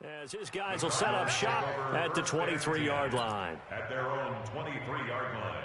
As his guys will set up shop at the 23-yard line. At their own 23-yard line.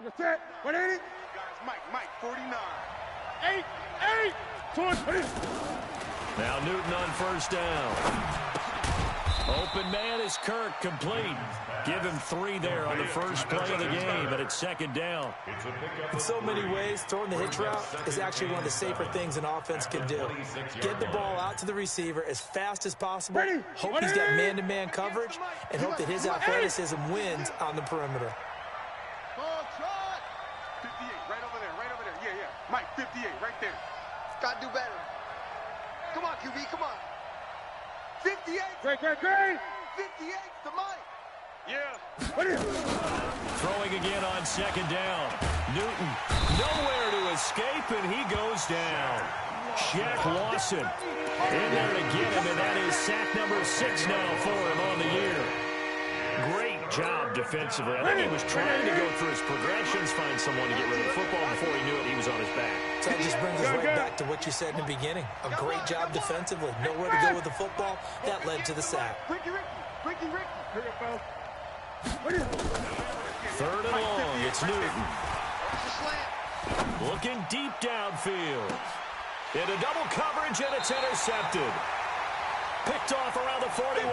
That's it. 180. Guys, Mike, 49. 8. Now Newton on first down. Open man is Kirk, complete. Give him 3 there on the first play of the game, and it's second down. In so many ways, throwing the hitch route is actually one of the safer things an offense can do. Get the ball out to the receiver as fast as possible, hope he's got man-to-man coverage, and hope that his athleticism wins on the perimeter. 58, right over there. Yeah. Mike, 58, right there. Got to do better. Come on, QB, come on. 58. Great. 58 to Mike. Yeah. Throwing again on second down. Newton nowhere to escape, and he goes down. Shaq Lawson in there to get him, and that is sack number 6 now for him on the year. Great job defensively. I think he was trying to go through his progressions, find someone to get rid of the football. Before he knew it, he was on his back. So that just brings us right back to what you said in the beginning. A great job defensively. Nowhere to go with the football. That led to the sack. Ricky. Third and long. It's Newton. Looking deep downfield. Into double coverage, and it's intercepted. Picked off around the 41,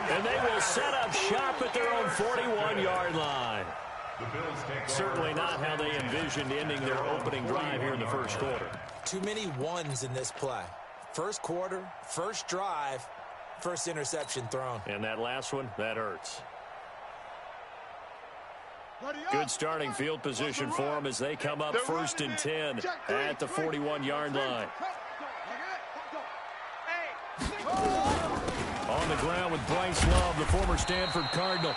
and they will set up shop at their own 41-yard line. Certainly not how they envisioned ending their opening drive here in the first quarter. Too many ones in this play. First quarter, first drive, first interception thrown. And that last one, that hurts. Good starting field position for them as they come up first and 10 at the 41-yard line. On the ground with Bryce Love, the former Stanford Cardinal.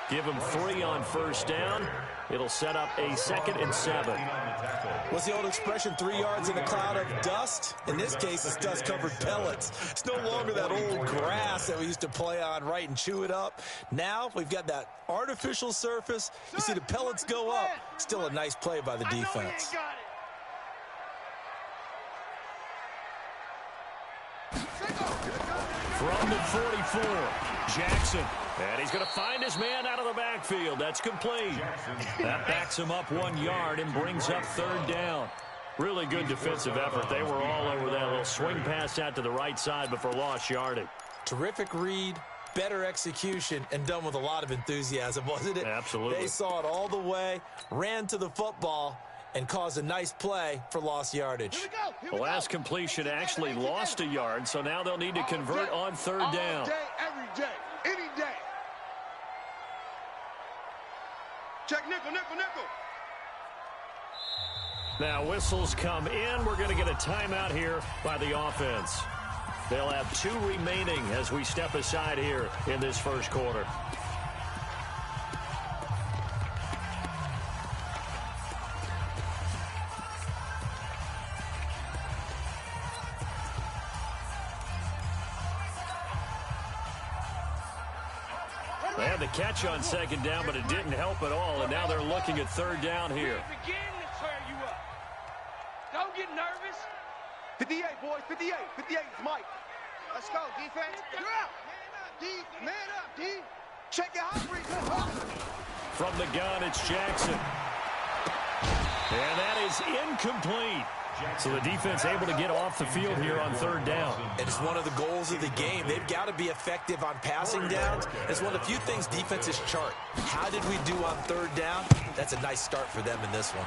Give him 3 on first down. It'll set up a 2nd and 7. What's the old expression, 3 yards in a cloud of dust? In this case, it's dust-covered pellets. It's no longer that old grass that we used to play on, right, and chew it up. Now we've got that artificial surface. You see the pellets go up. Still a nice play by the defense. From the 44, Jackson. And he's going to find his man out of the backfield. That's complete. That backs him up 1 yard and brings up third down. Really good defensive effort. They were all over that little swing pass out to the right side, but for lost yardage. Terrific read, better execution, and done with a lot of enthusiasm, wasn't it? Absolutely. They saw it all the way, ran to the football, and caused a nice play for lost yardage. The last completion actually lost a yard, so now they'll need to convert on third down. All day, every day, any day. Check nickel. Now whistles come in. We're going to get a timeout here by the offense. They'll have 2 remaining as we step aside here in this first quarter. They had the catch on second down, but it didn't help at all, and now they're looking at third down here. Don't get nervous. 58, boys, 58. 58 is Mike. Let's go, defense. Man up, D. Check your hot break. From the gun, it's Jackson. And that is incomplete. So the defense able to get off the field here on third down. And it's one of the goals of the game. They've got to be effective on passing downs. It's one of the few things defenses chart. How did we do on third down? That's a nice start for them in this one.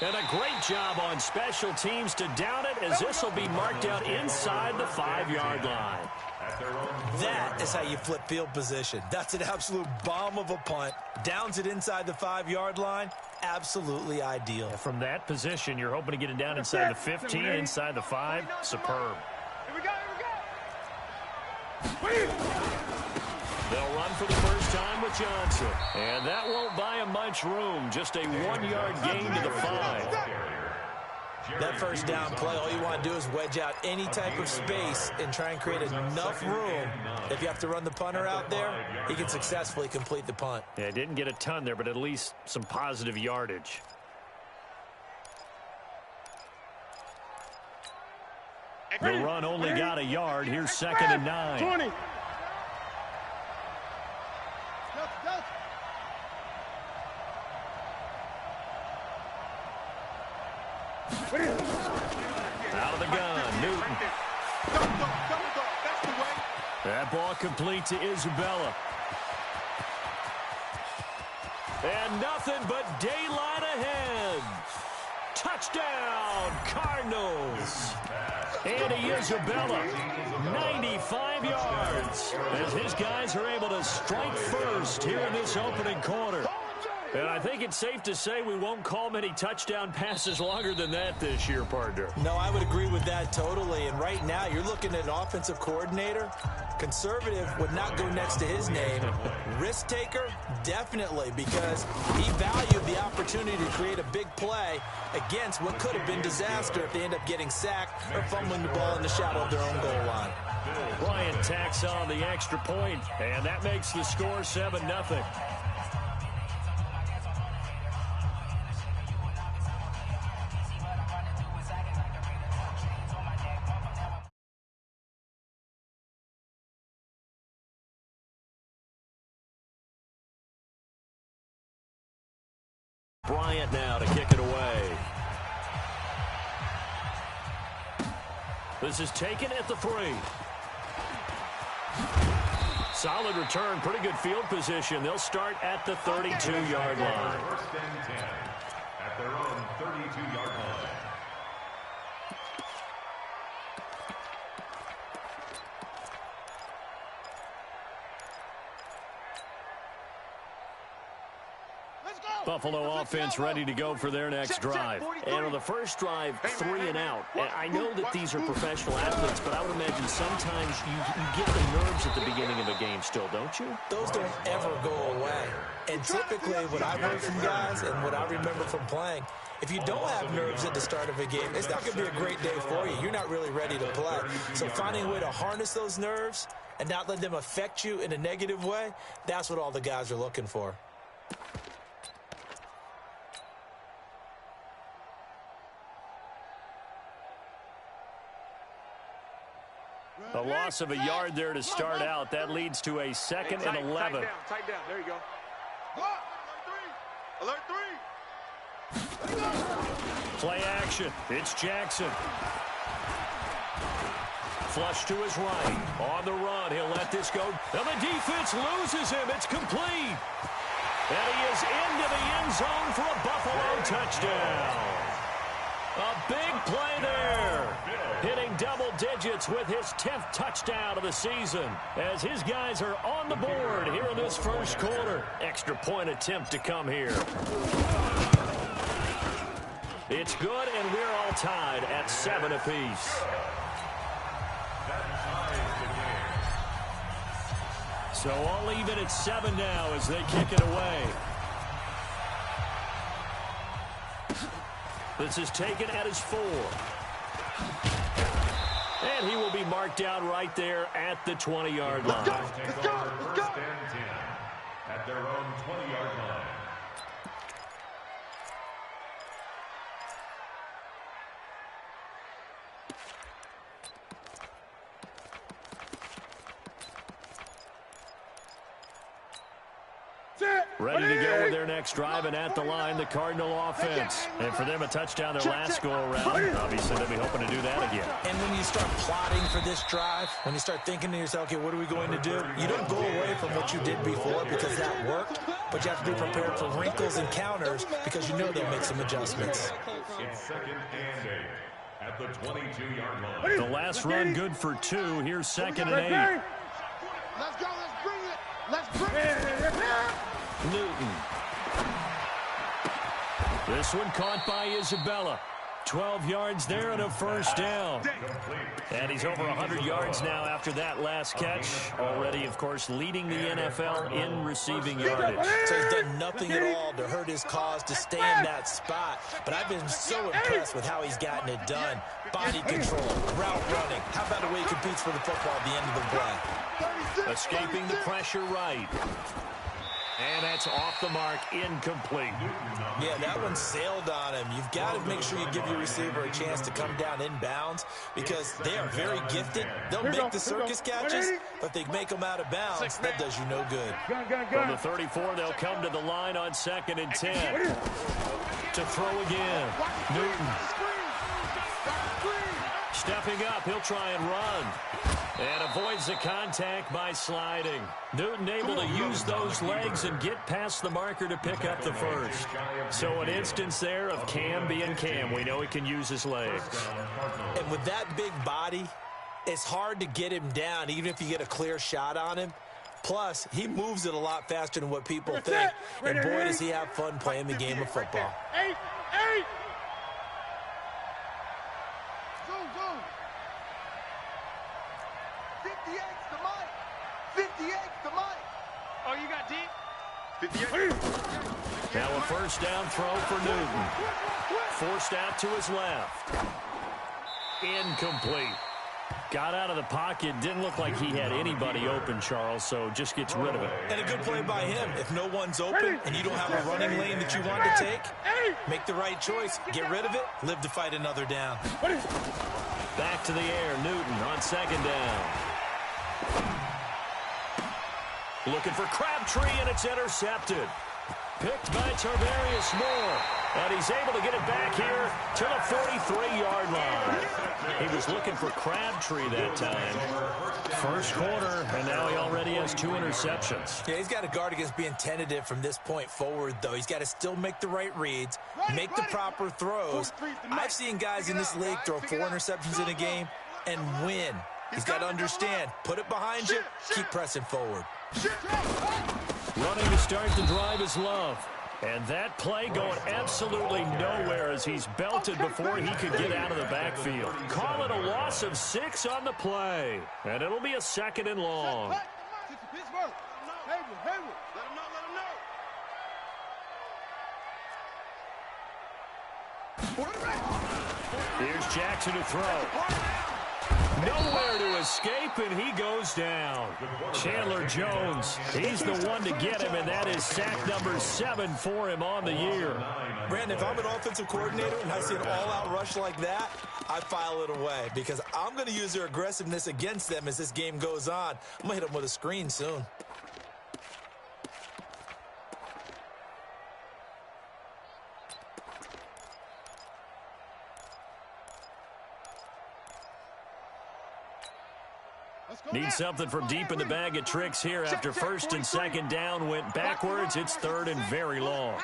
And a great job on special teams to down it, as this will be marked out inside the 5-yard line. That is how you flip field position. That's an absolute bomb of a punt. Downs it inside the 5-yard line. absolutely ideal. From that position, you're hoping to get it down inside the 15, inside the 5. Superb. Here we go, here we go. They'll run for the first time with Johnson. And that won't buy him much room. Just a 1-yard gain to the 5. That first down play, all you want to do is wedge out any type of space and try and create enough room. If you have to run the punter out there, he can successfully complete the punt. Yeah, didn't get a ton there, but at least some positive yardage. The run only got a yard. Here's 2nd and 9. 20. Out of the gun, Newton. That ball complete to Isabella. And nothing but daylight ahead. Touchdown, Cardinals. Andy Isabella, 95 yards. As his guys are able to strike first here in this opening quarter. And I think it's safe to say we won't call many touchdown passes longer than that this year, partner. No, I would agree with that totally. And right now, you're looking at an offensive coordinator. Conservative would not go next to his name. Risk taker, definitely, because he valued the opportunity to create a big play against what could have been disaster if they end up getting sacked or fumbling the ball in the shadow of their own goal line. Bryant tacks on the extra point, and that makes the score 7-0. Bryant now to kick it away. This is taken at the 3. Solid return, pretty good field position. They'll start at the 32-yard line. First and 10 at their own 32-yard line. Buffalo offense ready to go for their next drive. And on the first drive, 3 and out. And I know that these are professional athletes, but I would imagine sometimes you get the nerves at the beginning of a game still, don't you? Those don't ever go away. And typically what I've heard from guys and what I remember from playing, if you don't have nerves at the start of a game, it's not going to be a great day for you. You're not really ready to play. So finding a way to harness those nerves and not let them affect you in a negative way, that's what all the guys are looking for. A loss of a yard there to start out. That leads to a 2nd and 11. Tight down. There you go. Alert 3. Play action. It's Jackson. Flush to his right. On the run. He'll let this go. And the defense loses him. It's complete. And he is into the end zone for a Buffalo touchdown. A big play there. Hitting double digits with his 10th touchdown of the season. As his guys are on the board here in this first quarter. Extra point attempt to come here. It's good, and we're all tied at 7 apiece. So all even at 7 now as they kick it away. This is taken at his 4. And he will be marked down right there at the 20-yard line. Let's go. First and 10 at their own 20-yard line. Ready to go with their next drive, and at the line, the Cardinal offense. And for them, a touchdown their last go-around. Obviously, they'll be hoping to do that again. And when you start plotting for this drive, when you start thinking to yourself, okay, what are we going to do? You don't go away from what you did before because that worked, but you have to be prepared for wrinkles and counters because you know they'll make some adjustments. It's 2nd and 8 at the 22-yard line. The last run good for 2. Here's 2nd and 8. Let's go. Let's bring it. Let's bring it. Newton. This one caught by Isabella. 12 yards there and a first down. And he's over 100 yards now after that last catch. Already, of course, leading the NFL in receiving yardage. So he's done nothing at all to hurt his cause, to stay in that spot. But I've been so impressed with how he's gotten it done. Body control, route running. How about the way he competes for the football at the end of the play? Escaping the pressure right. And that's off the mark, incomplete. Yeah, that one sailed on him. You've got to make sure you give your receiver a chance to come down inbounds because they are very gifted. They'll make the circus catches, but they make them out of bounds. That does you no good. From the 34, they'll come to the line on 2nd and 10. To throw again, Newton. Stepping up, he'll try and run. And avoids the contact by sliding. Newton able to use those legs and get past the marker to pick up the first. So an instance there of Cam being Cam. We know he can use his legs. And with that big body, it's hard to get him down, even if you get a clear shot on him. Plus, he moves it a lot faster than what people think. And boy, does he have fun playing the game of football. 58's the mic. 58's the mic. Oh, you got deep? 58. Now a first down throw for Newton. Forced out to his left. Incomplete. Got out of the pocket. Didn't look like he had anybody open, Charles, so just gets rid of it. And a good play by him. If no one's open and you don't have a running lane that you want to take, make the right choice. Get rid of it. Live to fight another down. Back to the air. Newton on 2nd down. Looking for Crabtree, and it's intercepted. Picked by Tarvarius Moore. And he's able to get it back here to the 43-yard line. He was looking for Crabtree that time. First quarter, and now he already has 2 interceptions. Yeah, he's got to guard against being tentative from this point forward, though. He's got to still make the right reads, make the proper throws. I've seen guys in this league throw 4 interceptions in a game and win. He's got to understand, put it behind you, keep pressing forward. Running to start the drive is Love. And that play going absolutely nowhere as he's belted before he could get out of the backfield. Call it a loss of 6 on the play. And it'll be a 2nd and long. Here's Jackson to throw. Nowhere to escape, and he goes down. Chandler Jones, he's the one to get him, and that is sack number 7 for him on the year. Brandon, if I'm an offensive coordinator and I see an all-out rush like that, I file it away because I'm going to use their aggressiveness against them as this game goes on. I'm going to hit them with a screen soon. Need something from deep in the bag of tricks here after 1st and 2nd down went backwards. It's 3rd and very long.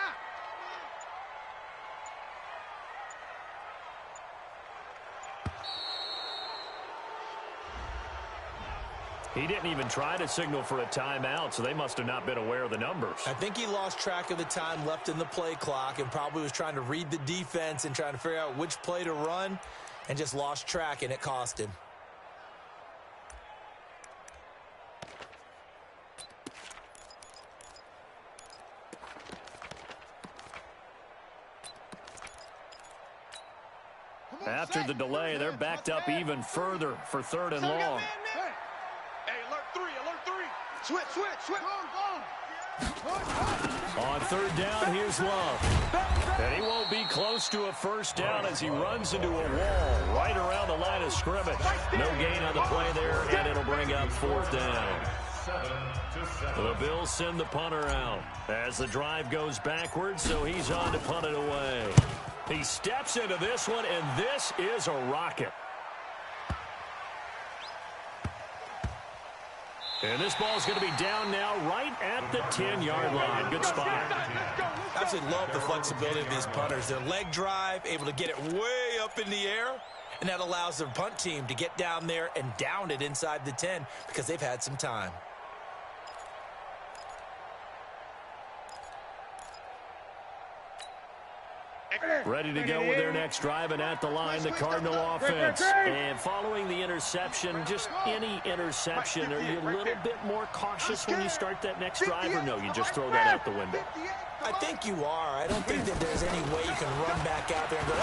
He didn't even try to signal for a timeout, so they must have not been aware of the numbers. I think he lost track of the time left in the play clock and probably was trying to read the defense and trying to figure out which play to run and just lost track, and it cost him. After the delay, they're backed up even further for 3rd and long. Hey, alert 3, alert 3. Switch. On 3rd down, here's Love. And he won't be close to a first down as he runs into a wall right around the line of scrimmage. No gain on the play there, and it'll bring up 4th down. The Bills send the punter out as the drive goes backwards, so he's on to punt it away. He steps into this one, and this is a rocket. And this ball's going to be down now right at the 10-yard line. Good spot. I absolutely love the flexibility of these punters. Their leg drive, able to get it way up in the air, and that allows their punt team to get down there and down it inside the 10 because they've had some time. Ready to go with their next drive, and at the line, the Cardinal offense. And following the interception, just any interception, are you a little bit more cautious when you start that next drive, or no, you just throw that out the window? I think you are. I don't think that there's any way you can run back out there and go,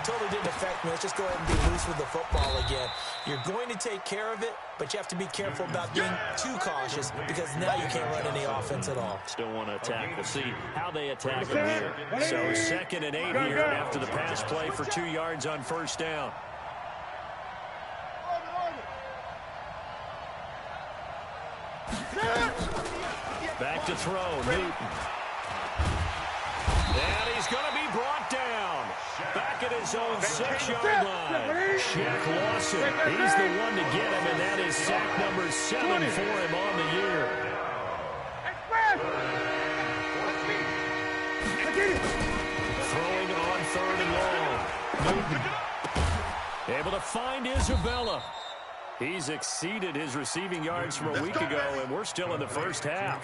totally didn't affect me. Let's just go ahead and be loose with the football again. You're going to take care of it, but you have to be careful about being too cautious because now you can't run any offense at all. Still want to attack. We'll see how they attack him here. So 2nd and 8 here after the pass play for 2 yards on first down. Back to throw, Newton. And he's going to be brought down. Back at his own 6-yard line. Shaq Lawson, he's the one to get him, and that is sack number 7 for him on the year. Throwing on 3rd and long. Newton able to find Isabella. He's exceeded his receiving yards from a week ago, and we're still in the first half.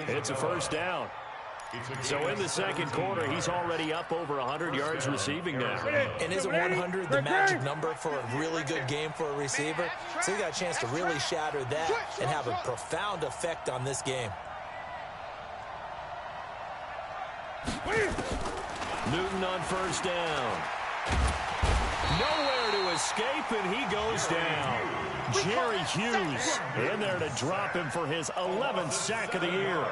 It's a first down. So in the second quarter, he's already up over 100 yards receiving now. And isn't 100 the magic number for a really good game for a receiver? So he got a chance to really shatter that and have a profound effect on this game. Newton on first down. Nowhere to escape, and he goes down. Jerry Hughes in there to drop him for his 11th sack of the year.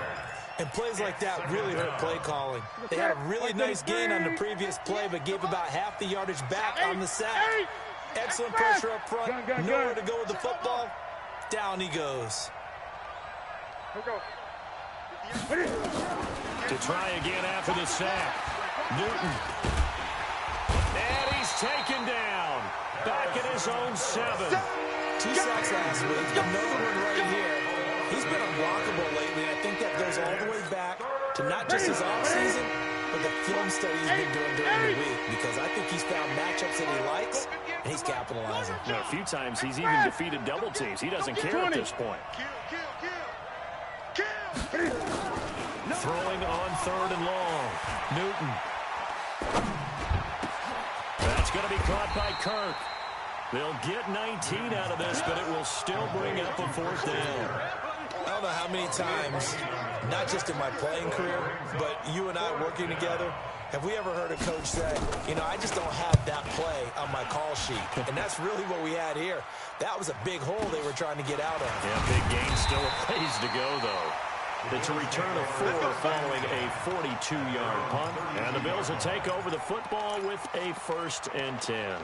And plays like that really hurt play calling. They had a really nice gain on the previous play, but gave about half the yardage back on the sack. Excellent pressure up front. Nowhere to go with the football. Down he goes. To try again after the sack. Newton. And he's taken down. Back at his own 7. 2 sacks last week. Another one right here. He's been unblockable lately, and I think that goes all the way back to not just his offseason, but the film study he's been doing during the week, because I think he's found matchups that he likes, and he's capitalizing. You know, a few times he's even defeated double teams. He doesn't care at this point. Throwing on 3rd and long. Newton. That's going to be caught by Kirk. They'll get 19 out of this, but it will still bring up a 4th down. I don't know how many times, not just in my playing career, but you and I working together, have we ever heard a coach say, you know, I just don't have that play on my call sheet. And that's really what we had here. That was a big hole they were trying to get out of. Yeah, big gain, still a ways to go, though. It's a return of 4 following a 42-yard punt. And the Bills will take over the football with a 1st and 10.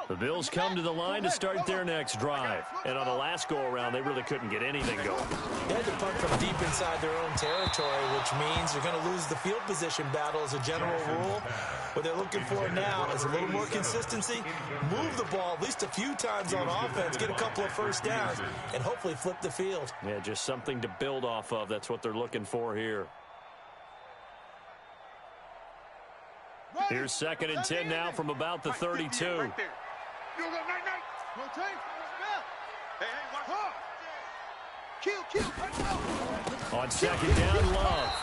The Bills come to the line to start their next drive. And on the last go-around, they really couldn't get anything going. They had to punt from deep inside their own territory, which means you're going to lose the field position battle as a general rule. What they're looking for now is a little more consistency, move the ball at least a few times on offense, get a couple of 1st downs, and hopefully flip the field. Yeah, just something to build off of. That's what they're looking for here. Here's 2nd and 10 now from about the 32. On 2nd down, Love.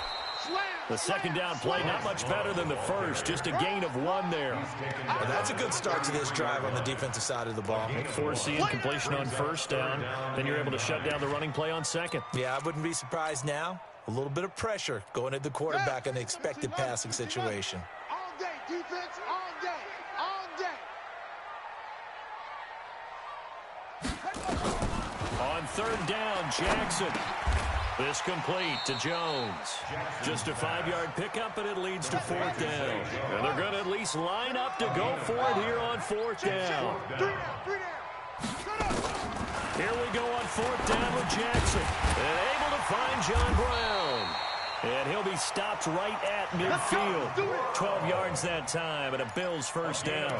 The 2nd down play, not much better than the first. Just a gain of 1 there. Well, that's a good start to this drive on the defensive side of the ball. Forcing completion on 1st down. Then you're able to shut down the running play on 2nd. Yeah, I wouldn't be surprised now. A little bit of pressure going at the quarterback in the expected passing situation. All day, defense, all day, all day. On 3rd down, Jackson. This complete to Jones. Just a 5-yard pickup, and it leads to 4th down. And they're going to at least line up to go for it here on 4th down. Here we go on 4th down with Jackson. And able to find John Brown. And he'll be stopped right at midfield. 12 yards that time, and a Bills first down.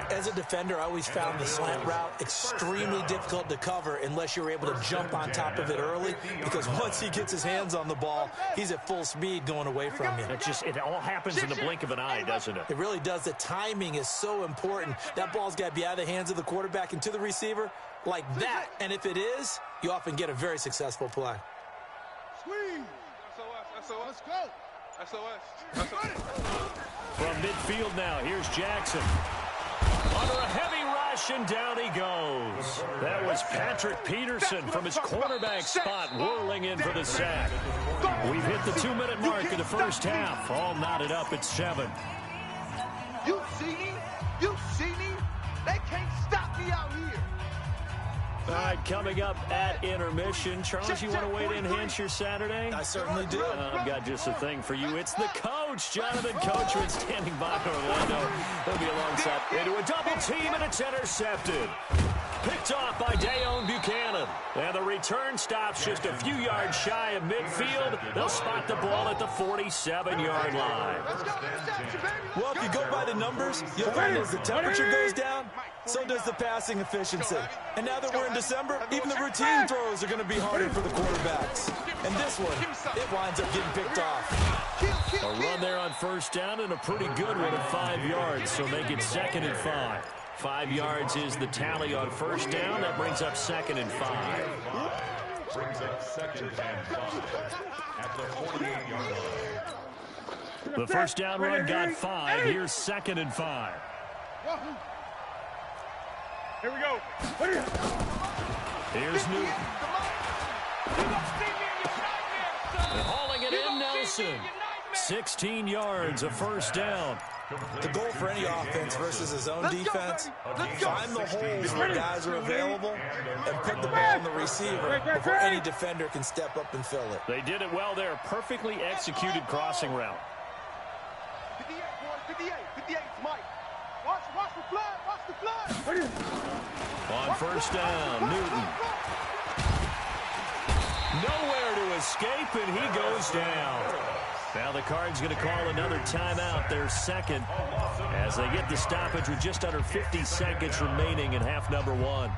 As a defender, I always found the slant route extremely difficult to cover unless you're able to jump on top of it early, because once he gets his hands on the ball, he's at full speed going away from you. It all happens in the blink of an eye, doesn't it? It really does. The timing is so important. That ball's got to be out of the hands of the quarterback and to the receiver like that. And if it is, you often get a very successful play. Squeeze. SOS. Let's go. SOS. From midfield now, here's Jackson. Under a heavy rush, and down he goes. That was Patrick Peterson from his quarterback spot, whirling in for the sack. We've hit the 2-minute mark of the first half. All knotted up at 7. You see me? You see me? They can't stop me out here. All right, coming up at intermission. Charles, you want to weigh in, enhance your Saturday? I certainly do. I've got just a thing for you. It's the coach, Jonathan Coachman, standing by Orlando. He'll be alongside into a double team, and it's intercepted. Picked off by Dayon Buchanan. And the return stops just a few yards shy of midfield. They'll spot the ball at the 47-yard line. Well, if you go by the numbers, you'll find as the temperature goes down, so does the passing efficiency. And now that we're in December, even the routine throws are going to be harder for the quarterbacks. And this one, it winds up getting picked off. A run there on first down, and a pretty good one at 5 yards, so make it 2nd and 5. 5 yards is the tally on first down. That brings up 2nd and 5. Brings up 2nd and 5 at the 48-yard line. The first down run got 5. Here's 2nd and 5. Here we go. Here's Newton. And hauling it in, Nelson. 16 yards, a first down. The goal for any offense versus his own defense, find the holes where guys are available and put the ball in the receiver before any defender can step up and fill it. They did it well there. Perfectly executed crossing route. 58, boys. 58. 58, Mike. Watch the flood. Watch the flood. On first down, Newton. Nowhere to escape, and he goes down. Now the Cards going to call another timeout, their second, as they get the stoppage with just under 50 seconds remaining in half number 1.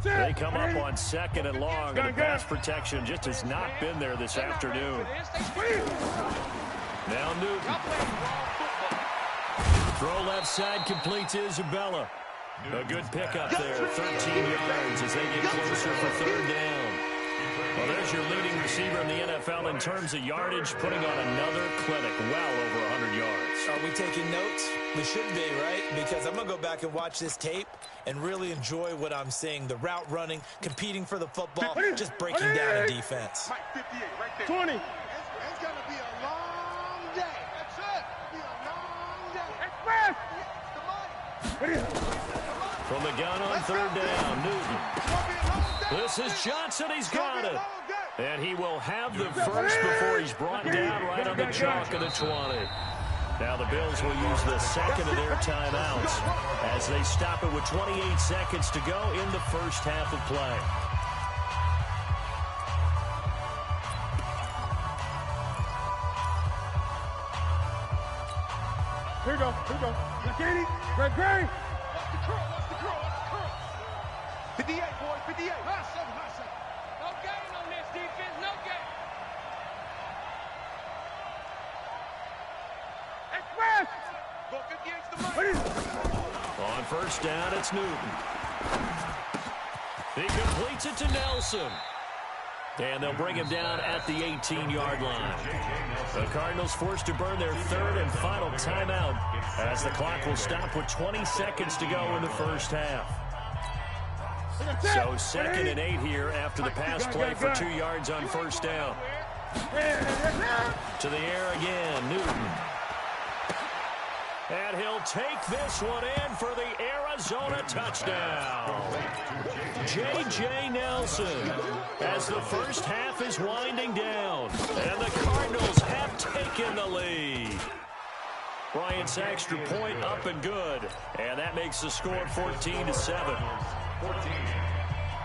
They come up on 2nd and long, and the pass protection just has not been there this afternoon. Now Newton. Throw left side, complete to Isabella. A good pickup there, 13 yards as they get closer for 3rd down. Well, there's your leading receiver in the NFL in terms of yardage, putting on another clinic, well over 100 yards. Are we taking notes? We should be, right? Because I'm going to go back and watch this tape and really enjoy what I'm seeing. The route running, competing for the football, just breaking down a defense. Mike, 58, right there. 20. It's going to be a long day. That's it. It'll be a long day. Express. Come on. From the gun on 3rd down, Newton. This is Johnson. He's got it. And he will have the first before he's brought down right on the chalk of the 20. Now the Bills will use the second of their timeouts as they stop it with 28 seconds to go in the first half of play. Here we go. Here we go. Katie. Greg. Watch the curl. 58, boys. 58. High second. No gain on this defense. No gain. Express. Go 58's the money. On first down, it's Newton. He completes it to Nelson. And they'll bring him down at the 18-yard line. The Cardinals forced to burn their 3rd and final timeout as the clock will stop with 20 seconds to go in the first half. So 2nd and 8 here after the pass play for 2 yards on first down. To the air again, Newton. And he'll take this one in for the Arizona touchdown. J.J. Nelson as the first half is winding down. And the Cardinals have taken the lead. Bryant's extra point up and good. And that makes the score 14-7.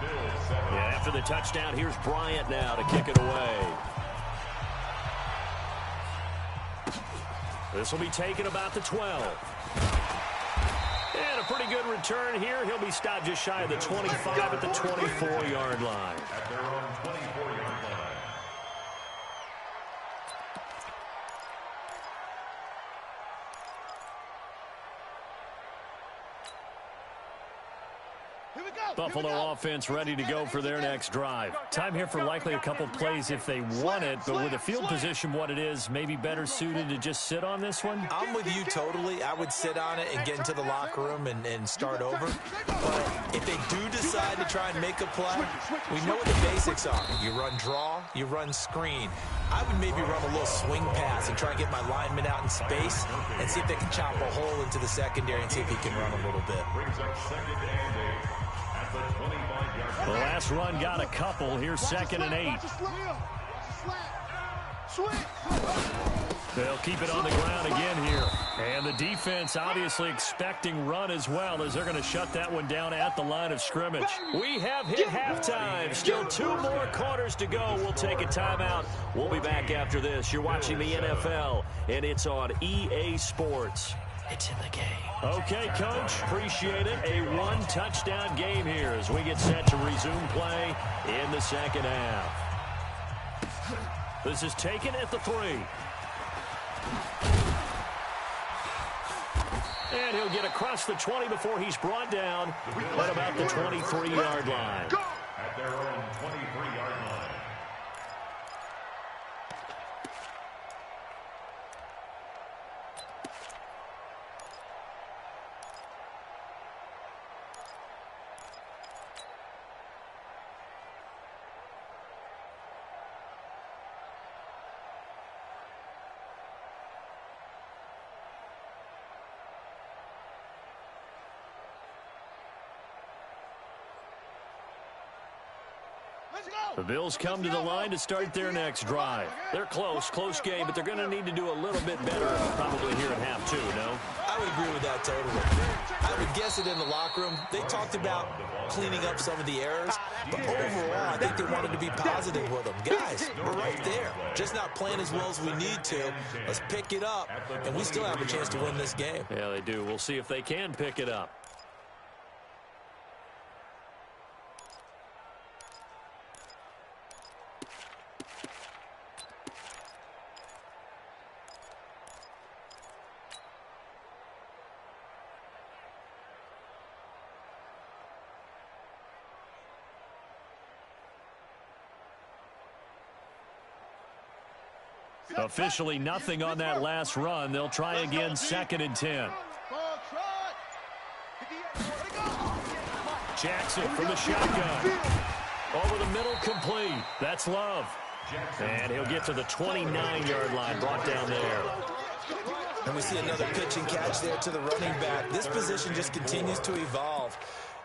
Yeah, after the touchdown, here's Bryant now to kick it away. This will be taken about the 12. And a pretty good return here. He'll be stopped just shy of the 25 at the 24-yard line. At their own 24-yard line. Buffalo offense ready to go for their next drive. Time here for likely a couple plays if they want it, but with the field position what it is, maybe better suited to just sit on this one? I'm with you totally. I would sit on it and get into the locker room and start over. But if they do decide to try and make a play, we know what the basics are. You run draw, you run screen. I would maybe run a little swing pass and try and get my lineman out in space and see if they can chop a hole into the secondary and see if he can run a little bit. Brings up 2nd and 8 at the 25-yard line. The last run got a couple. Here's 2nd and 8. They'll keep it on the ground again here. And the defense obviously expecting run as well, as they're going to shut that one down at the line of scrimmage. We have hit halftime. Still 2 more quarters to go. We'll take a timeout. We'll be back after this. You're watching the NFL, and it's on EA Sports. It's in the game. Okay, Coach, appreciate it. A 1-touchdown game here as we get set to resume play in the second half. This is taken at the 3. And he'll get across the 20 before he's brought down at about the 23-yard line. At their own 23-yard line. The Bills come to the line to start their next drive. They're close game, but they're going to need to do a little bit better probably here at half 2, no? I would agree with that totally. I would guess it in the locker room. They talked about cleaning up some of the errors, but overall, I think they wanted to be positive with them. Guys, we're right there. Just not playing as well as we need to. Let's pick it up, and we still have a chance to win this game. Yeah, they do. We'll see if they can pick it up. Officially nothing on that last run. They'll try again, 2nd and 10. Jackson from the shotgun. Over the middle, complete. That's Love. And he'll get to the 29-yard line, brought down there. And we see another pitch and catch there to the running back. This position just continues to evolve.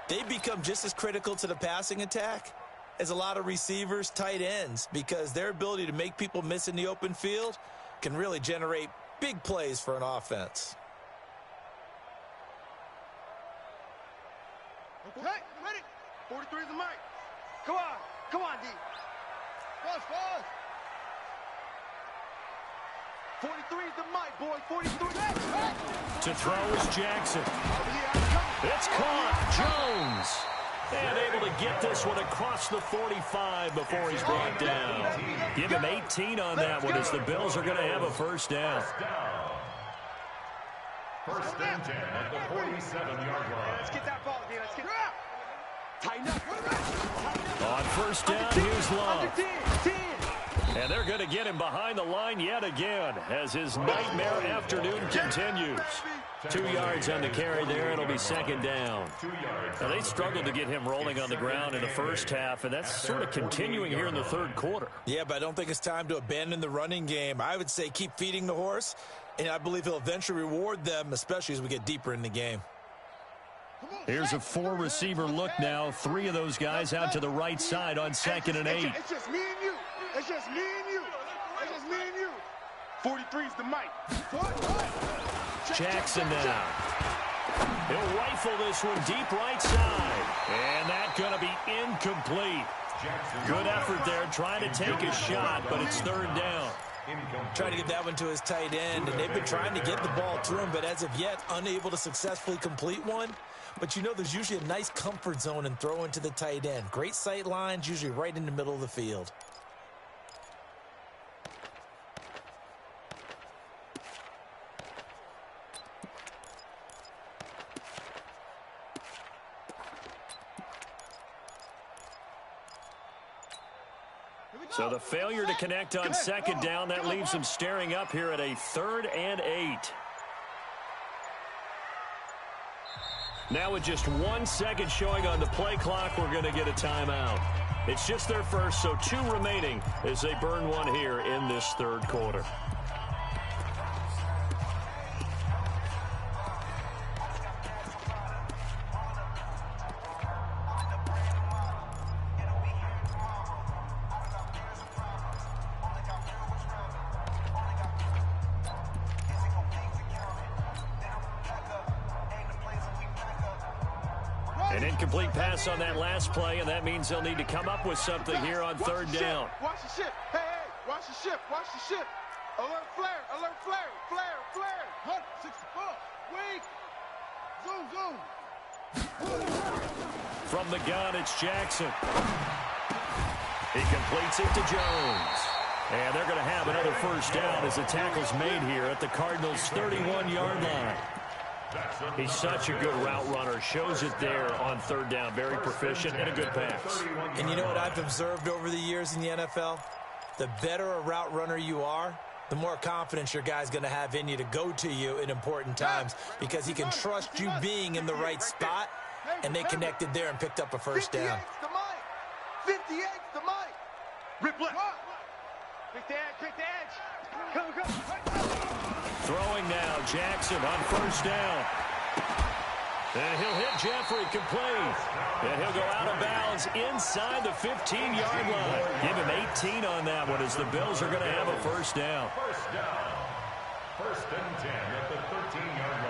They become just as critical to the passing attack as a lot of receivers, tight ends, because their ability to make people miss in the open field can really generate big plays for an offense. Okay, ready? 43 is the mic. Come on, D. Fast. 43 is the mic, boy. 43. To throw is Jackson. It's caught. Jones. And able to get this one across the 45 before he's brought down. Give him 18 on that one as the Bills are going to have a first down. First and 10 at the 47-yard line. Let's get that ball, D. Let's get it. Tighten up. On first down, here's Love. And they're going to get him behind the line yet again as his nightmare afternoon continues. 2 yards on the carry there. It'll be 2nd down. Now, they struggled to get him rolling on the ground in the first half, and that's sort of continuing here in the 3rd quarter. Yeah, but I don't think it's time to abandon the running game. I would say keep feeding the horse, and I believe he'll eventually reward them, especially as we get deeper in the game. Here's a 4-receiver look now. 3 of those guys out to the right side on 2nd and 8. It's just me and you. It's just me and you. It's just me and you. 43 is the mic. Jackson now. He'll rifle this one deep right side. And that's going to be incomplete. Good effort there trying to take a shot, but it's third down. Trying to get that one to his tight end, and they've been trying to get the ball to him, but as of yet, unable to successfully complete one. But you know there's usually a nice comfort zone in throwing to the tight end. Great sight lines, usually right in the middle of the field. So the failure to connect on second down, that leaves him staring up here at a 3rd and 8. Now with just 1 second showing on the play clock, we're going to get a timeout. It's just their first, so 2 remaining as they burn one here in this third quarter. An incomplete pass on that last play, and that means they'll need to come up with something here on third down. Watch the ship. Hey, hey, watch the ship. Watch the ship. Alert flare. Alert flare. Flare. Flare. 164. Wait. Zoom, zoom. From the gun, it's Jackson. He completes it to Jones. And they're going to have another first down as the tackle's made here at the Cardinals' 31-yard line. He's such a good route runner. Shows it there on third down. Very proficient and a good pass. And you know what I've observed over the years in the NFL? The better a route runner you are, the more confidence your guy's going to have in you to go to you in important times because he can trust you being in the right spot, and they connected there and picked up a first down. 58's the mic. Rip left. Quick the edge. Quick the edge. Come. Throwing now, Jackson on first down. And he'll hit Jeffrey complete. And he'll go out of bounds inside the 15-yard line. Give him 18 on that one as the Bills are going to have a first down. First down. 1st and 10 at the 13-yard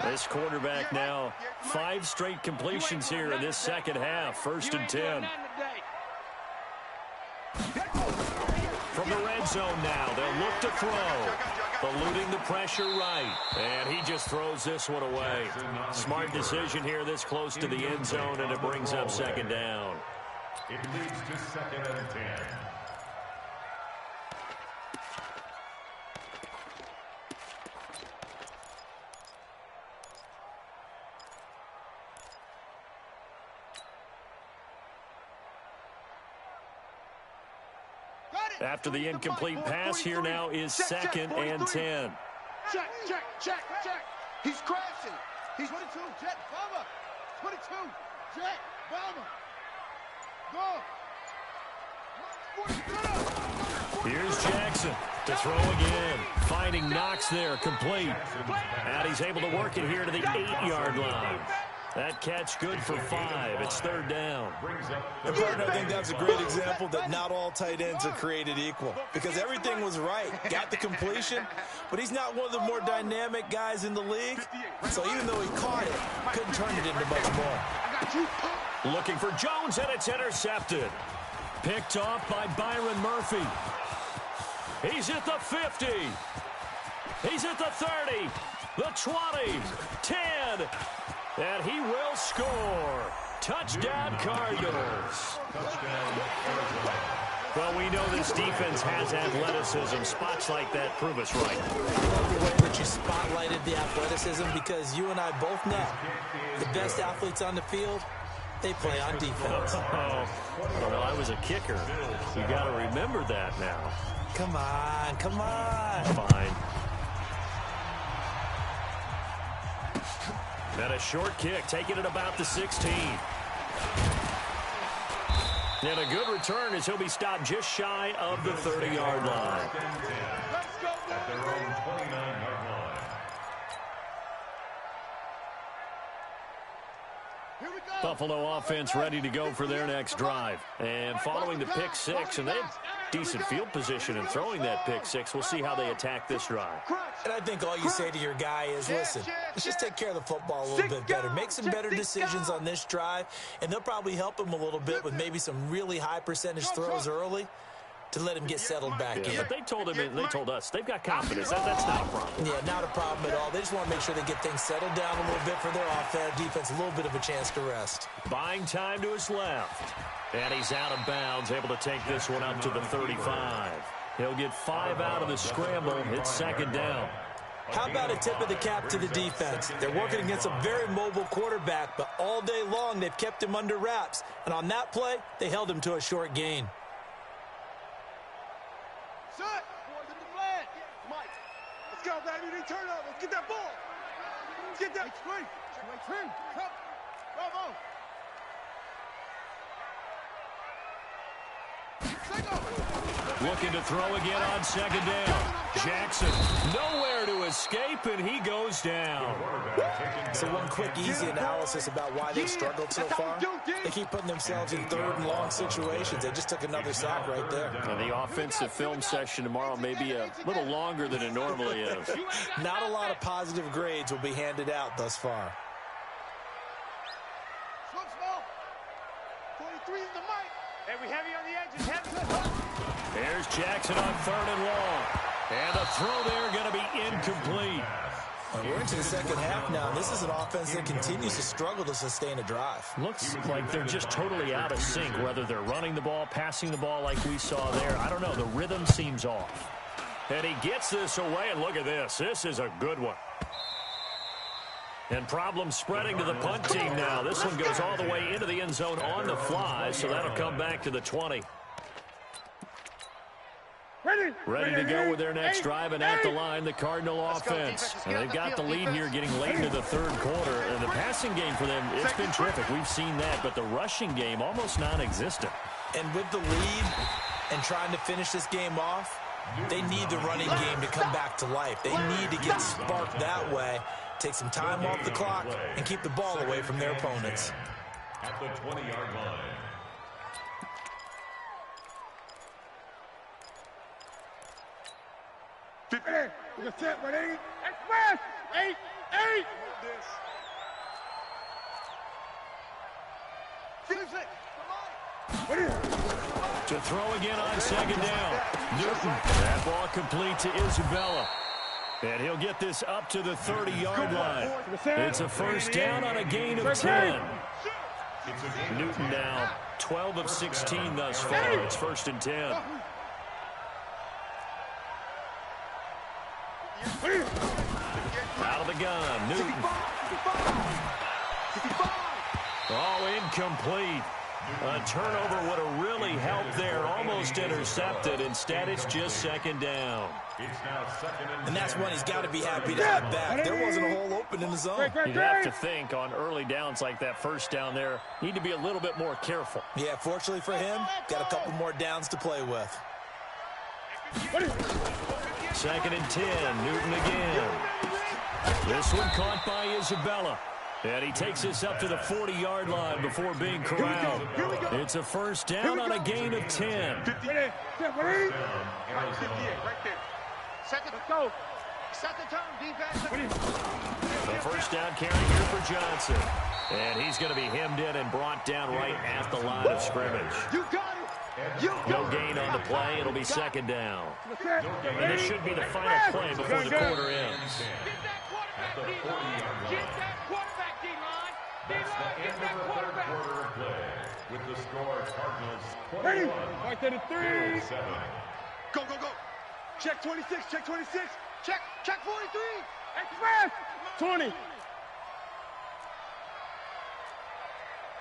line. This quarterback now 5 straight completions here in this second half. 1st and 10. From the red zone now, they'll look to throw. Eluding the pressure right. And he just throws this one away. Smart decision here this close to the end zone, and it brings up second down. It leads to 2nd and 10. After the incomplete pass, here now is 2nd and 10. Check. He's crashing. He's 22. Jet bomber. 22. Jet bomber. Go. Here's Jackson to throw again. Finding Knox there, complete. And he's able to work it here to the 8-yard line. That catch good for 5. It's third down. And partner, I think that's a great example that not all tight ends are created equal because everything was right. Got the completion, but he's not one of the more dynamic guys in the league. So even though he caught it, couldn't turn it into much more. Looking for Jones, and it's intercepted. Picked off by Byron Murphy. He's at the 50. He's at the 30. The 20. 10. And he will score. Touchdown, Cardinals. Well, we know this defense has athleticism. Spots like that prove us right. I love the way that you spotlighted the athleticism because you and I both know the best athletes on the field, they play on defense. Well, I was a kicker. You got to remember that now. Come on. Fine. And a short kick, taking it about the 16. And a good return as he'll be stopped just shy of the 30-yard line. At their own 29-yard line. Buffalo offense ready to go for their next drive. And following the pick 6, and they've decent field position in throwing that pick six. We'll see how they attack this drive. And I think all you say to your guy is, listen, let's just take care of the football a little bit better. Make some better decisions on this drive, and they'll probably help him a little bit with maybe some really high percentage throws early to let him get settled back in. But they told us they've got confidence. That's not a problem. Yeah, not a problem at all. They just want to make sure they get things settled down a little bit for their defense, a little bit of a chance to rest. Buying time to his left. And he's out of bounds, able to take this one up to the 35. He'll get 5 out of the scramble. It's second down. How about a tip of the cap to the defense? They're working against a very mobile quarterback, but all day long they've kept him under wraps. And on that play, they held him to a short gain. Shut! Boys in the flat. Mike, let's go, baby. They turn up. Let's get that ball. Let's get that. Screen. Come. Bravo. Looking to throw again on second down. Jackson nowhere to escape, and he goes down. So one quick, easy analysis about why they've struggled so far. They keep putting themselves in third and long situations. They just took another sack right there. And the offensive film session tomorrow may be a little longer than it normally is. Not a lot of positive grades will be handed out thus far. Small. 23 is the mic. Hey, we heavy on the edges. Heavy. There's Jackson on third and long. And the throw there going to be incomplete. Well, we're into the second half now. This is an offense that continues to struggle to sustain a drive. Looks like they're just totally out of sync, whether they're running the ball, passing the ball like we saw there. I don't know. The rhythm seems off. And he gets this away, and look at this. This is a good one. And problems spreading to the punt team now. This one goes all the way into the end zone on the fly, so that'll come back to the 20. Ready to go with their next drive, and at the line, the Cardinal offense. And they've got the lead here getting late into the third quarter. And the passing game for them, it's been terrific. We've seen that, but the rushing game almost non-existent. And with the lead and trying to finish this game off, they need the running game to come back to life. They need to get sparked that way, take some time off the clock, and keep the ball away from their opponents. At the 20-yard line. We're going to set, ready? Express! 8. Finish it. To throw again on second down. Newton, that ball complete to Isabella. And he'll get this up to the 30-yard line. It's a first down on a gain of 10. Newton now 12 of 16 thus far. It's first and 10. Out of the gun, Newton. Oh, incomplete. A turnover would have really helped there. Almost intercepted. Instead, it's just second down. And that's one he's got to be happy to have back. There wasn't a hole open in the zone. You'd have to think on early downs like that first down there, need to be a little bit more careful. Yeah, fortunately for him, got a couple more downs to play with. Second and 10, Newton again. This one caught by Isabella. And he takes this up to the 40-yard line before being corralled. It's a first down on a gain of 10. Right there. Second, let's go. Second turn, defense. The first down carry here for Johnson. And he's going to be hemmed in and brought down right at the line of scrimmage. You got it. No gain on the play. It'll be second down. And this should be the final play before the quarter ends. Get that quarterback, D-line. D-line, get that quarterback. Quarter of play with the score Cardinals 21. Right there to 3. 7. Go. Check 26. Check 43. Express. 20.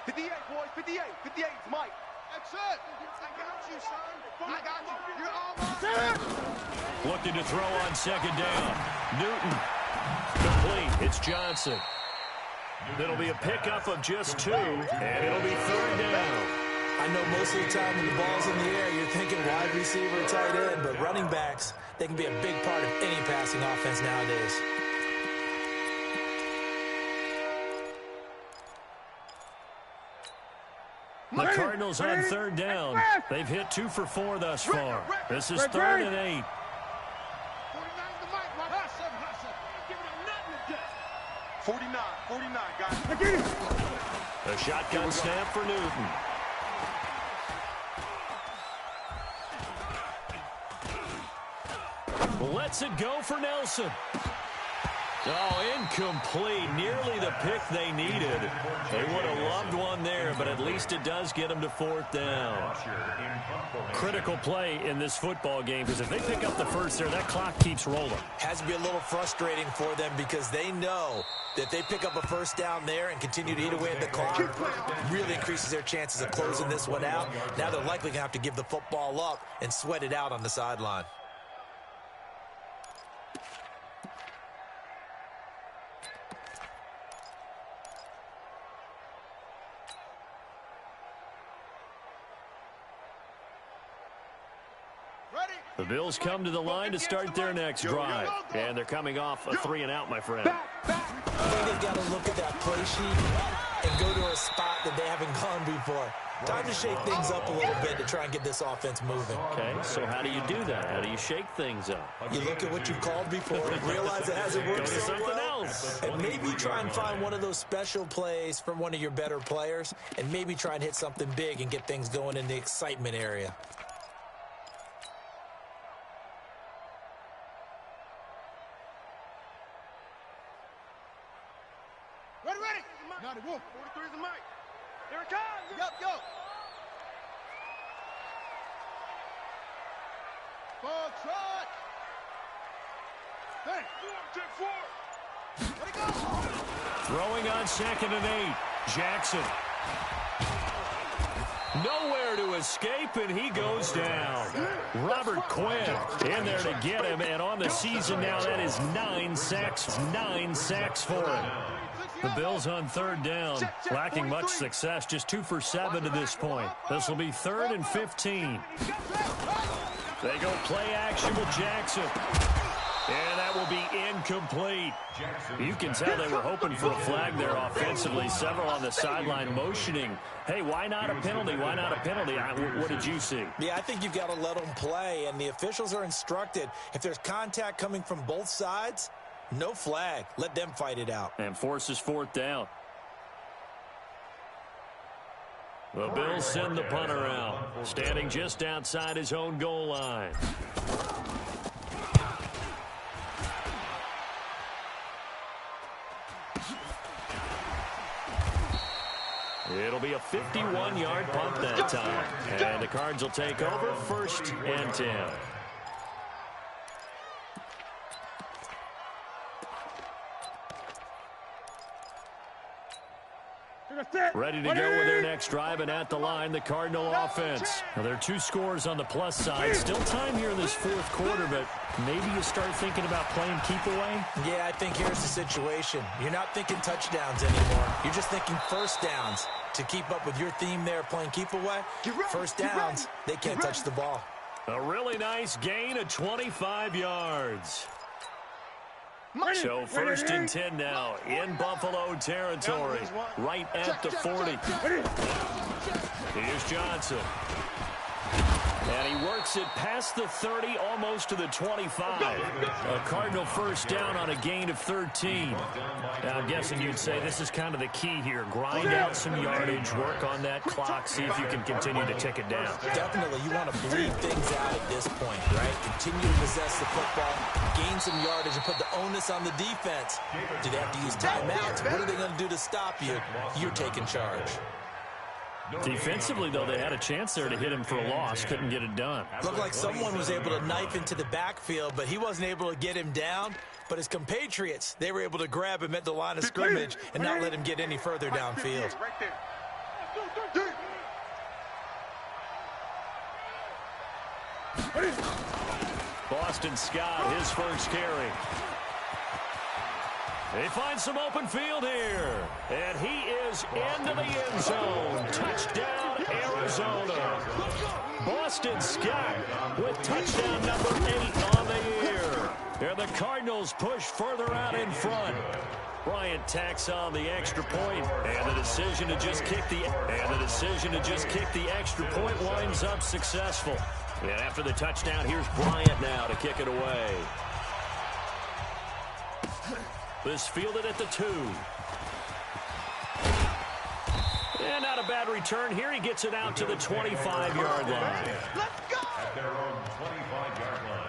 58, boys. 58. 58 is Mike. That's it. I got you, son. I got you. You're all mine. Looking to throw on second down. Newton. Complete. It's Johnson. It'll be a pickup of just 2, and it'll be third down. I know most of the time when the ball's in the air, you're thinking wide receiver, tight end, but running backs, they can be a big part of any passing offense nowadays. The Cardinals on third down. They've hit 2 for 4 thus far. This is 3rd and 8. 49, guys. A shotgun snap for Newton. Lets it go for Nelson. Oh, incomplete. Nearly the pick they needed. They would have loved one there, but at least it does get them to 4th down. Critical play in this football game, because if they pick up the first there, that clock keeps rolling. Has to be a little frustrating for them because they know that they pick up a first down there and continue to eat away at the clock, really increases their chances of closing this one out. Now they're likely going to have to give the football up and sweat it out on the sideline. The Bills come to the line to start their next drive. And they're coming off a 3-and-out, my friend. I think they've got to look at that play sheet and go to a spot that they haven't gone before. Time to shake things up a little bit to try and get this offense moving. Okay, so how do you do that? How do you shake things up? You look at what you've called before, realize it hasn't worked so something well, else. and maybe try and find one of those special plays from one of your better players, and maybe try and hit something big and get things going in the excitement area. Ready. Now the wolf. 43 is the mic. Here it comes. Yo. Ball trot. Hey. 4. Let it go. Throwing on 2nd and 8. Jackson. Nowhere to escape, and he goes down. Robert Quinn in there to get him, and on the season now, that is 9 sacks. 9 sacks for him. The Bills on 3rd down, lacking much success, just 2 for 7 to this point. This will be 3rd and 15. They go play action with Jackson. And that will be incomplete. You can tell they were hoping for a flag there offensively. Several on the sideline motioning. Hey, why not a penalty? Why not a penalty? What did you see? Yeah, I think you've got to let them play, and the officials are instructed. If there's contact coming from both sides, no flag. Let them fight it out. And forces 4th down. The Bills send the punter out, standing just outside his own goal line. It'll be a 51-yard punt that time. And the Cards will take over 1st and 10. Ready to go with their next drive, and at the line, the Cardinal offense. Now, there are 2 scores on the plus side. Still time here in this 4th quarter, but maybe you start thinking about playing keep away? Yeah, I think here's the situation. You're not thinking touchdowns anymore. You're just thinking first downs. To keep up with your theme there, playing keep away, first downs, they can't touch the ball. A really nice gain of 25 yards. So 1st and 10 now in Buffalo territory, right at the 40. Here's Johnson. And he works it past the 30, almost to the 25. A Cardinal first down on a gain of 13. Now, I'm guessing you'd say this is kind of the key here. Grind out some yardage, work on that clock, see if you can continue to tick it down. Definitely, you want to bleed things out at this point, right? Continue to possess the football, gain some yardage, and put the onus on the defense. Do they have to use timeouts? What are they going to do to stop you? You're taking charge. Defensively, though, they had a chance there to hit him for a loss. Couldn't get it done. Looked like someone was able to knife into the backfield, but he wasn't able to get him down. But his compatriots, they were able to grab him at the line of scrimmage and not let him get any further downfield. Boston Scott, his first carry. They find some open field here. And he is into the end zone. Touchdown, Arizona. Boston Scott with touchdown number 8 on the year. And the Cardinals push further out in front. Bryant tacks on the extra point, and the decision to just kick the extra point winds up successful. And after the touchdown, here's Bryant now to kick it away. This fielded at the 2. And not a bad return here. He gets it out to the 25-yard line. Let's go! At their own 25-yard line.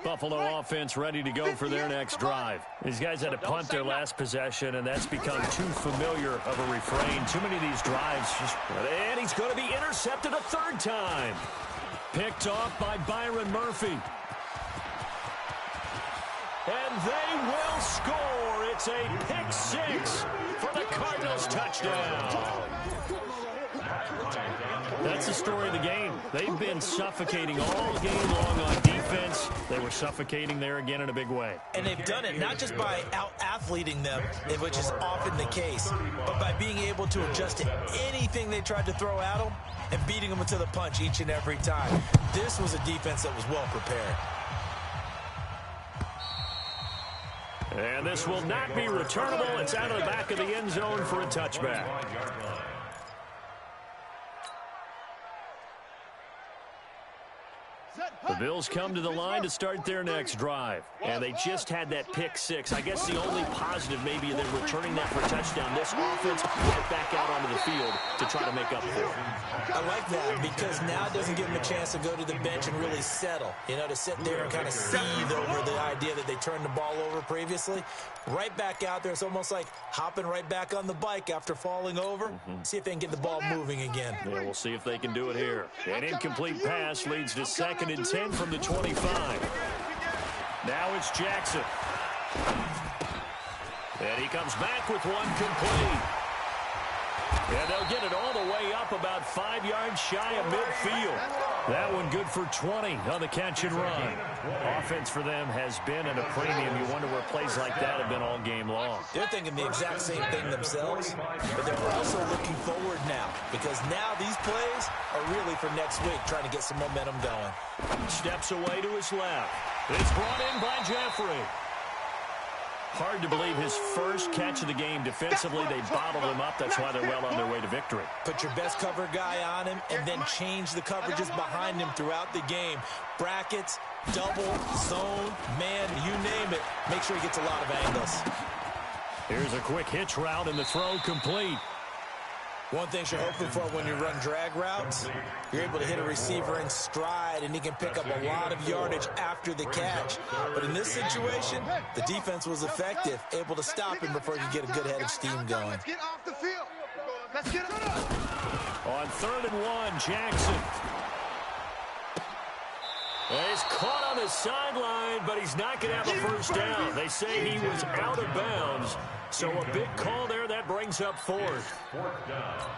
Buffalo offense ready to go for their next drive. These guys had to punt their last possession, and that's become too familiar of a refrain. Too many of these drives. And he's going to be intercepted a third time. Picked off by Byron Murphy. And they will score. It's a pick 6 for the Cardinals touchdown. That's the story of the game. They've been suffocating all game long on defense. They were suffocating there again in a big way. And they've done it not just by out-athleting them, which is often the case, but by being able to adjust to anything they tried to throw at them and beating them to the punch each and every time. This was a defense that was well prepared. And this will not be returnable. It's out of the back of the end zone for a touchback. The Bills come to the line to start their next drive. And they just had that pick 6. I guess the only positive maybe they're returning that for a touchdown. This offense went back out onto the field to try to make up for it. I like that because now it doesn't give them a chance to go to the bench and really settle. You know, to sit there and kind of seethe over the idea that they turned the ball over previously. Right back out there. It's almost like hopping right back on the bike after falling over. See if they can get the ball moving again. Yeah, we'll see if they can do it here. An incomplete pass leads to 2nd and 10 from the 25. Now it's Jackson. And he comes back with one complete. And they'll get it all the way up about 5 yards shy of midfield. That one good for 20 on the catch and run. Offense for them has been at a premium. You wonder where plays like that have been all game long. They're thinking the exact same thing themselves, but they're also looking forward now because now these plays are really for next week, trying to get some momentum going. Steps away to his left. It's brought in by Jeffrey. Hard to believe his first catch of the game. Defensively, they bottled him up. That's why they're well on their way to victory. Put your best cover guy on him and then change the coverages behind him throughout the game. Brackets, double, zone, man, you name it. Make sure he gets a lot of angles. Here's a quick hitch route and the throw complete. One thing you're hoping for when you run drag routes, you're able to hit a receiver in stride, and he can pick up a lot of yardage after the catch. But in this situation, the defense was effective, able to stop him before he could get a good head of steam going. Let's get off the field. Let's get him. On 3rd and 1, Jackson. Well, he's caught on the sideline, but he's not going to have a first down. They say he was out of bounds. So a big call there. That brings up 4th. 4th down.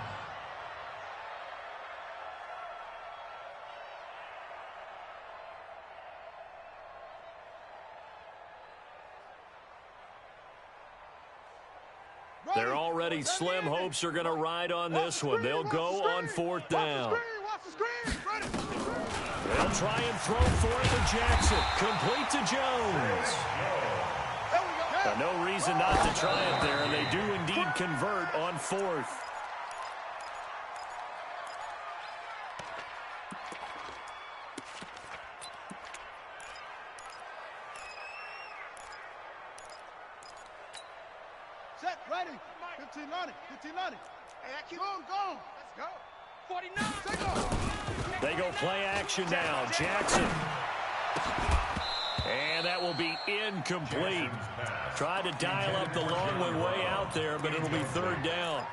Their already slim hopes are going to ride on this one. They'll go on 4th down. They'll try and throw for it to Jackson. Complete to Jones. No reason not to try it there, and they do indeed convert on 4th. Set, ready. 15-90, 15-90. Hey, keep going, go. Let's go. 49. They go play action now. Jackson. And that will be incomplete. Tried to dial up the long one way out there, but it'll be 3rd down.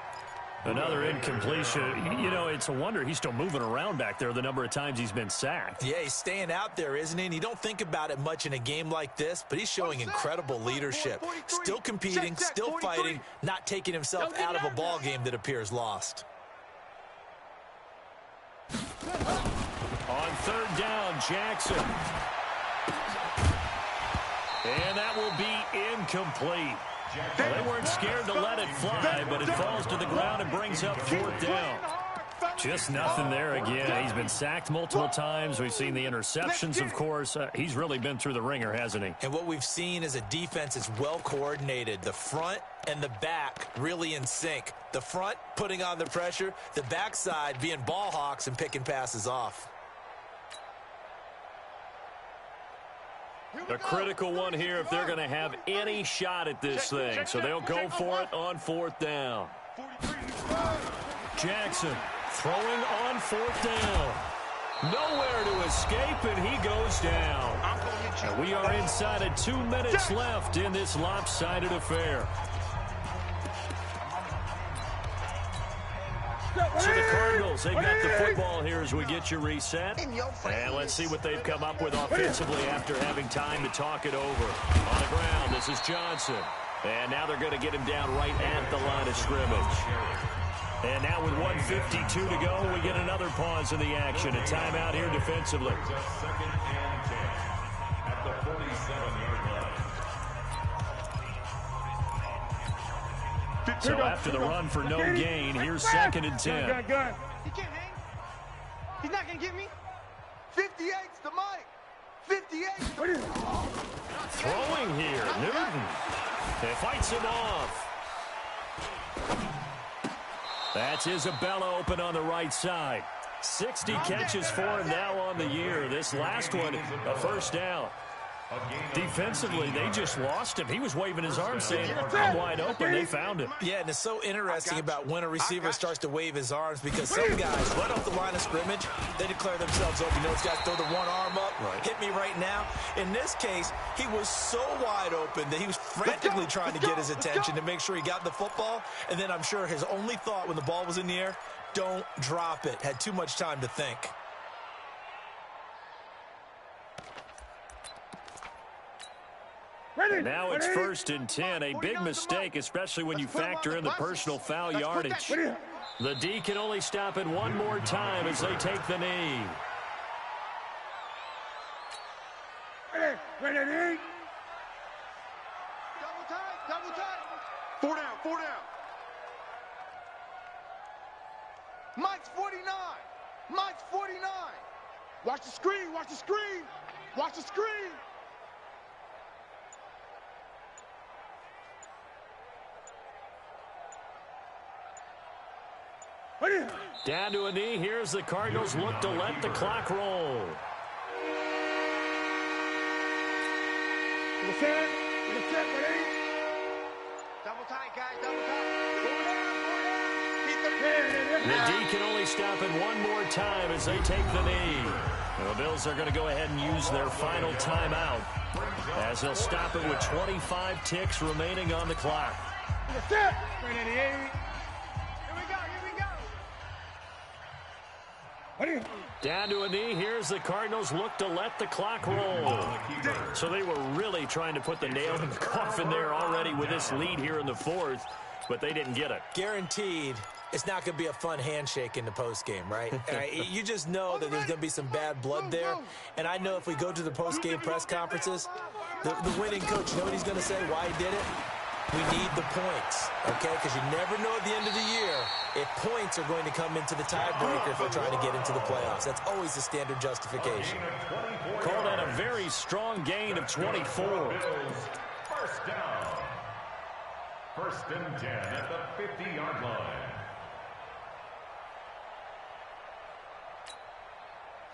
Another incompletion. You know, it's a wonder he's still moving around back there the number of times he's been sacked. Yeah, he's staying out there, isn't he? And you don't think about it much in a game like this, but he's showing incredible leadership. Still competing, still fighting, not taking himself out of a ball game that appears lost. On 3rd down, Jackson. And that will be incomplete. Well, they weren't scared to let it fly, but it falls to the ground and brings up 4th down. Just nothing there again. He's been sacked multiple times. We've seen the interceptions, of course. He's really been through the ringer, hasn't he? And what we've seen is a defense is well coordinated. The front and the back really in sync. The front putting on the pressure, the backside being ball hawks and picking passes off. A critical one here if they're going to have any shot at this thing. So they'll go for it on 4th down. Jackson throwing on 4th down. Nowhere to escape, and he goes down. And we are inside of 2 minutes left in this lopsided affair. So the Cardinals, they've got the football here as we get you reset. And let's see what they've come up with offensively after having time to talk it over. On the ground, this is Johnson. And now they're going to get him down right at the line of scrimmage. And now with 1:52 to go, we get another pause in the action. A timeout here defensively. Just 2nd and 10 at the 47-yard line. So after the run for no gain, here's 2nd and 10. He can't hang. He's not going to get me. 58's the Mike. 58's the Throwing here, Newton. It fights him off. That's Isabella open on the right side. 60 catches for him now on the year. This last one, a 1st down. Defensively, they just lost him. He was waving his arms saying, I'm wide open. They found him. Yeah, and it's so interesting about when a receiver starts to wave his arms because some guys right off the line of scrimmage, they declare themselves open. You know, those guys throw the one arm up, hit me right now. In this case, he was so wide open that he was frantically trying to get his attention to make sure he got the football. And then I'm sure his only thought when the ball was in the air, don't drop it. Had too much time to think. Now it's 1st and 10. A big mistake, especially when you factor in the personal foul yardage. The D can only stop it one more time as they take the knee. Ready. double tight. 4 down, 4 down. Mike's 49. Mike's 49. Watch the screen. Watch the screen. Watch the screen. Down to a knee. Here's the Cardinals look to let the clock roll. Ready? Double tight, guys, double tight. 4 down. The D can only stop it one more time as they take the knee. The Bills are going to go ahead and use their final timeout as they'll stop it with 25 ticks remaining on the clock. Down to a knee. Here's the Cardinals look to let the clock roll. So they were really trying to put the nail in the coffin there already with this lead here in the 4th, but they didn't get it. Guaranteed it's not going to be a fun handshake in the postgame, right? You just know that there's going to be some bad blood there. And I know if we go to the postgame press conferences, the winning coach, you know what he's going to say, why he did it? We need the points, okay? Because you never know at the end of the year if points are going to come into the tiebreaker if we're trying to get into the playoffs. That's always the standard justification. Call that a very strong gain of 24. 1st down. 1st and 10 at the 50-yard line.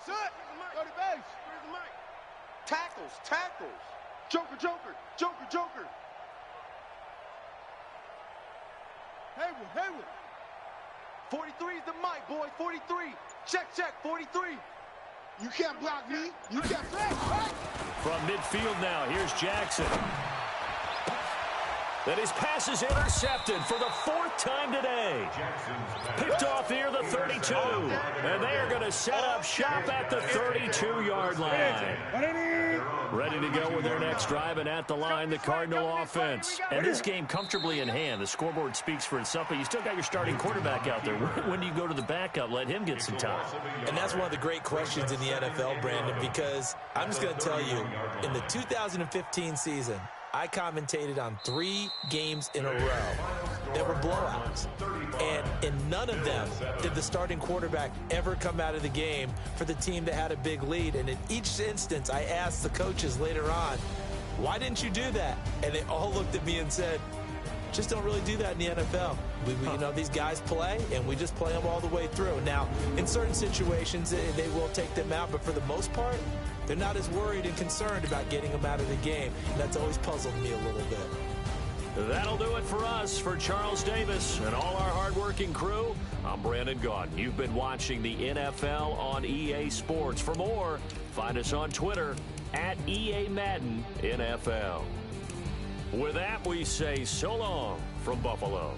Set. Go to base. Where's the mic? Tackles. Joker. Hayward. 43 is the mic, boy. 43. Check. 43. You can't block me. You can't flex. From midfield now, here's Jackson. That his pass is intercepted for the 4th time today. Picked off near the 32. And they are going to set up shop at the 32-yard line. Ready to go with their next drive, and at the line, the Cardinal offense. And this game comfortably in hand. The scoreboard speaks for itself, but you still got your starting quarterback out there. When do you go to the backup? Let him get some time. And that's one of the great questions in the NFL, Brandon, because I'm just going to tell you, in the 2015 season, I commentated on 3 games in a row that were blowouts. And in none of them did the starting quarterback ever come out of the game for the team that had a big lead. And in each instance, I asked the coaches later on, why didn't you do that? And they all looked at me and said, just don't really do that in the NFL. You know, these guys play, and we just play them all the way through. Now, in certain situations, they will take them out, but for the most part, they're not as worried and concerned about getting them out of the game. And that's always puzzled me a little bit. That'll do it for us. For Charles Davis and all our hardworking crew, I'm Brandon Gaudin. You've been watching the NFL on EA Sports. For more, find us on Twitter at EA Madden NFL. With that, we say so long from Buffalo.